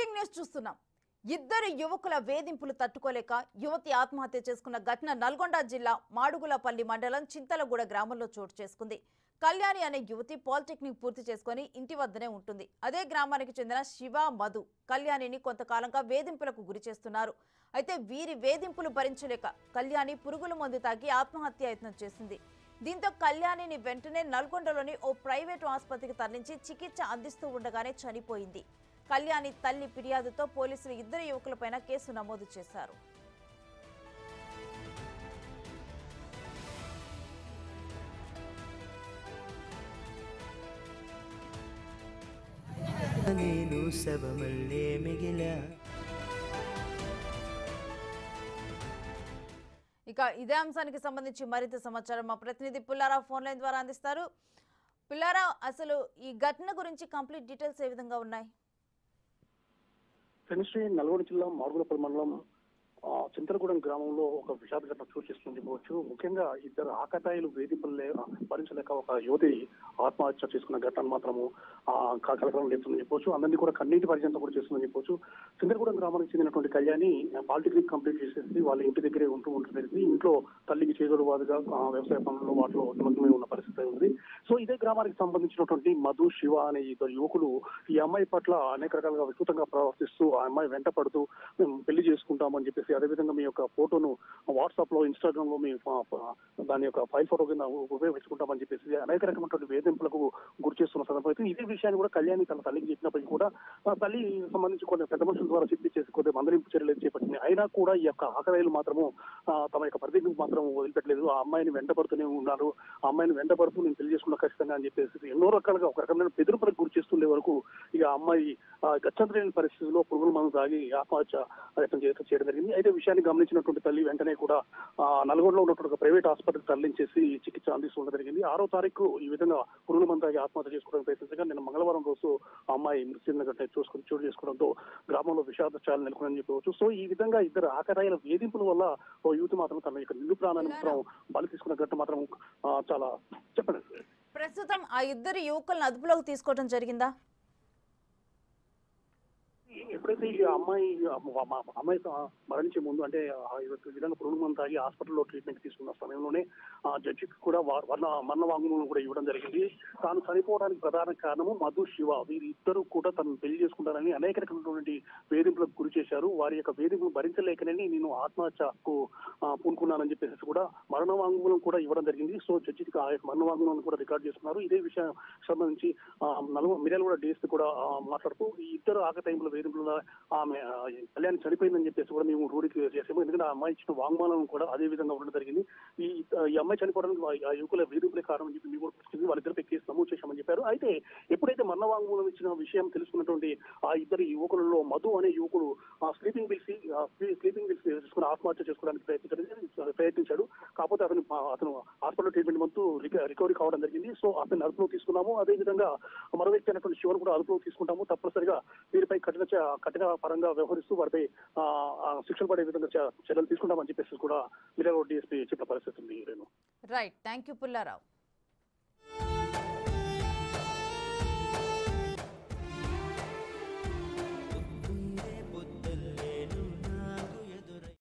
Breaking news చూస్తున్నాం. ఇద్దరు యువకుల వేధింపులు తట్టుకోలేక యువతి ఆత్మహత్య చేసుకున్న ఘటన నల్గొండ జిల్లా మాడుగులపల్లి మండలం చింతలగూడ గ్రామంలో చోటు చేసుకుంది. కళ్యాణి అనే యువతి పాలిటెక్నిక్ పూర్తి చేసుకుని ఇంటి వద్దనే ఉంటుంది. అదే గ్రామానికి చెందిన శివ, మధు కళ్యాణిని కొంతకాలంగా వేధింపులకు గురి చేస్తున్నారు. అయితే వీరి వేధింపులు భరించలేక కళ్యాణి పురుగుల మందు తాగి ఆత్మహత్య యత్నం చేసింది. దీంతో కళ్యాణిని వెంటనే నల్గొండలోని ఓ ప్రైవేటు ఆసుపత్రికి తరలించి చికిత్స అందిస్తూ ఉండగానే చనిపోయింది. కళ్యాణి తల్లి ఫిర్యాదుతో పోలీసులు ఇద్దరు యువకులపైన కేసు నమోదు చేశారు. ఇక ఇదే అంశానికి సంబంధించి మరింత సమాచారం మా ప్రతినిధి పుల్లారావు ఫోన్ లైన్ ద్వారా అందిస్తారు. పుల్లారావు, అసలు ఈ ఘటన గురించి కంప్లీట్ డీటెయిల్స్ ఏ విధంగా ఉన్నాయి? నల్గొండ జిల్లా మాడుగులపల్లి మండలం చింతలగూడెం గ్రామంలో ఒక విషాద ఘటన చోటు చేసుకుని చెప్పవచ్చు. ముఖ్యంగా ఇద్దరు ఆకతాయిలు వేధింపులు భరించలేక ఒక యువతి ఆత్మహత్య చేసుకున్న ఘటన మాత్రము కలకలం లేస్తుందని చెప్పవచ్చు. అందరినీ కూడా కన్నీటి పరిచయంతో కూడా చేస్తుందని చెప్పవచ్చు. చింతలగూడెం గ్రామానికి చెందినటువంటి కళ్యాణి పాలిటెక్నిక్ కంప్లీట్ చేసేసి వాళ్ళ ఇంటి దగ్గరే ఉంటుంది. ఇంట్లో తల్లికి చేదోడువాదుగా వ్యవసాయ పనుల్లో వాటిలో నిమగ్నమై ఉన్న పరిస్థితి ఉంది. సో ఇదే గ్రామానికి సంబంధించినటువంటి మధు, శివ అనే ఇద్దరు యువకులు ఈ అమ్మాయి పట్ల అనేక రకాలుగా వికృతంగా ప్రవర్తిస్తూ ఆ అమ్మాయి వెంట పడుతూ మేము పెళ్లి చేసుకుంటామని చెప్పేసి, అదేవిధంగా మీ యొక్క ఫోటోను వాట్సాప్ లో, ఇన్స్టాగ్రామ్ లో మీ దాని యొక్క ఫైల్ ఫోటో కింద ఉపయోగించుకుంటామని చెప్పేసి అనేక రకమైనటువంటి వేధింపులకు గురి చేస్తున్న సందర్భం అయితే ఇదే విషయాన్ని కూడా కళ్యాణి తన తల్లికి చెప్పినప్పటికీ కూడా తల్లి సంబంధించి కొన్ని పెద్ద మనుషుల ద్వారా చెప్పించేసి కొద్దిగా మందలింపు చర్యలు చేపట్టింది. అయినా కూడా ఈ యొక్క ఆకతాయిలు మాత్రము తమ యొక్క పరిధిని మాత్రం వదిలిపెట్టలేదు. ఆ అమ్మాయిని వెంటపడుతూనే ఉన్నారు. ఆ అమ్మాయిని వెంటపడుతూ నేను పెళ్లి చేసుకున్న ఖచ్చితంగా అని చెప్పేసి ఎన్నో రకాలుగా ఒక రకమైన బెదిరింపులకు గురి చేస్తుండే వరకు ఇక అమ్మాయి గచ్చంతలేని పరిస్థితిలో పురుగుల మందు తాగి ఆత్మహత్య యత్నం చేయడం జరిగింది. అయితే విషయాన్ని గమనించినటువంటి తల్లి వెంటనే కూడా నల్గొండలో ఉన్నటువంటి ప్రైవేట్ ఆసుపత్రికి తరలించేసి చికిత్స అందిస్తుండడం జరిగింది. 6వ తారీఖు ఈ విధంగా పురుగుల మందు తాగి ఆత్మహత్య చేసుకోవడానికి ప్రయత్నించగా నిన్న మంగళవారం రోజు ఆ అమ్మాయి మృతి చెందిన చోటు చేసుకోవడంతో గ్రామంలో విషాదాలు నెలకొనని చెప్పవచ్చు. సో ఈ విధంగా ఇద్దరు ఆకతాయిల వేధింపుల వల్ల ఓ యువతి మాత్రం తన యొక్క నిండు ప్రాణాన్ని మాత్రం బలి తీసుకున్న ఘటన మాత్రం చాలా చెప్పండి. ప్రస్తుతం ఆ ఇద్దరు యువకులను అదుపులోకి తీసుకోవడం జరిగిందా? ఎప్పుడైతే ఈ అమ్మాయి మరణించే ముందు, అంటే విధంగా పురుగు మందు తాగి హాస్పిటల్లో ట్రీట్మెంట్ తీసుకున్న సమయంలోనే జడ్జికి కూడా మరణ వాంగ్మూలం కూడా ఇవ్వడం జరిగింది. తాను చనిపోవడానికి ప్రధాన కారణము మధు, శివ వీరిద్దరూ కూడా తను పెళ్లి చేసుకుంటారని అనేక రకమైనటువంటి వేధింపులకు గురి చేశారు. వారి యొక్క వేధింపులు భరించలేకనే నేను ఆత్మహత్యకు పూనుకున్నానని చెప్పేసి కూడా మరణ వాంగ్మూలం కూడా ఇవ్వడం జరిగింది. సో జడ్జికి ఆ యొక్క మరణ వాంగ్మూలం కూడా రికార్డ్ చేసుకున్నారు. ఇదే విషయం సంబంధించి మిర్యాలగూడ డిఎస్పీ కూడా మాట్లాడుతూ ఈ ఇద్దరు ఆకతాయిల వేధింపుల ఆమె కళ్యాణ్ చనిపోయిందని చెప్పేసి కూడా మేము రూఢికి చేసాము. ఎందుకంటే ఆ అమ్మాయి ఇచ్చిన వాంగ్మూలం కూడా అదే విధంగా ఉండడం జరిగింది. ఈ అమ్మాయి చనిపోవడానికి ఆ యువకుల వేధింపులే కారణం అని చెప్పి మేము కూడా వాళ్ళిద్దరిపై కేసు నమోదు చేశామని చెప్పారు. అయితే ఎప్పుడైతే మరణ వాంగ్మూలం ఇచ్చిన విషయం తెలుసుకున్నటువంటి ఆ ఇద్దరు యువకులలో మధు అనే యువకుడు స్లీపింగ్ బిల్స్ తీసుకుని ఆత్మహత్య చేసుకోవడానికి ప్రయత్నించాడు. కాకపోతే అతను హాస్పిటల్ ట్రీట్మెంట్ మంతు రికవరీ కావడం జరిగింది. సో అతన్ని అదుపులో తీసుకున్నాము. అదే విధంగా మరో వ్యక్తి అయినటువంటి శివను కూడా అదుపులో తీసుకుంటాము. తప్పనిసరిగా వీరిపై కఠిన పరంగా వ్యవహరిస్తూ వారిపై శిక్షణ పడే విధంగా చర్యలు తీసుకుంటామని చెప్పేసి కూడా మిర్యాలగూడ డిఎస్పీ చెప్పిన పరిస్థితి ఉంది. Right, thank you Pullarao.